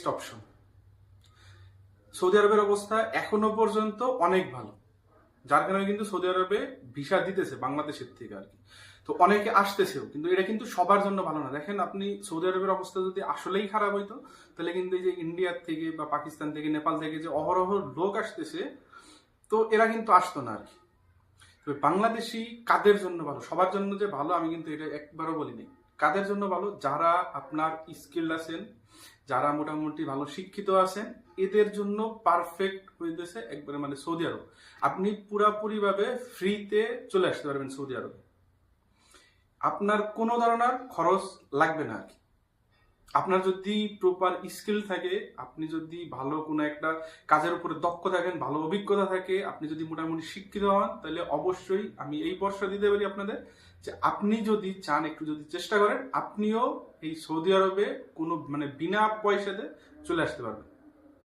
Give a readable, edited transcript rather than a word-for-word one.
Best option. Saudi আরবের অবস্থা এখনো পর্যন্ত অনেক ভালো, যার কারণে কিন্তু সৌদি আরবে ভিসা দিতেছে বাংলাদেশের থেকে আর কি। তো অনেকে আসতেছেও, কিন্তু এটা কিন্তু সবার জন্য ভালো না। দেখেন, আপনি সৌদি আরবের অবস্থা যদি আসলেই খারাপ হইতো, তাহলে কিন্তু এই যে ইন্ডিয়ার থেকে বা পাকিস্তান থেকে, নেপাল থেকে যে অহরহ লোক আসতেছে, তো এরা কিন্তু আসতো না আর কি। তবে বাংলাদেশি কাদের জন্য ভালো? সবার জন্য যে ভালো আমি কিন্তু এটা একবারও বলিনি। কাদের জন্য ভালো? যারা আপনার স্কিল্ড আছেন, যারা মোটামুটি ভালো শিক্ষিত আছেন, এদের জন্য পারফেক্ট হইতেছে একবারে, মানে সৌদি আরব। আপনি পুরাপুরি ভাবে ফ্রিতে চলে আসতে পারবেন সৌদি আরবে। আপনার কোনো ধরনের খরচ লাগবে না আর কি। আপনার যদি প্রপার স্কিল থাকে, আপনি যদি ভালো কোনো একটা কাজের উপরে দক্ষ থাকেন, ভালো অভিজ্ঞতা থাকে, আপনি যদি মোটামুটি শিক্ষিত হন, তাহলে অবশ্যই আমি এই পরামর্শ দিতে পারি আপনাদের যে আপনি যদি চান, একটু যদি চেষ্টা করেন, আপনিও এই সৌদি আরবে কোনো মানে বিনা পয়সাতে চলে আসতে পারবেন।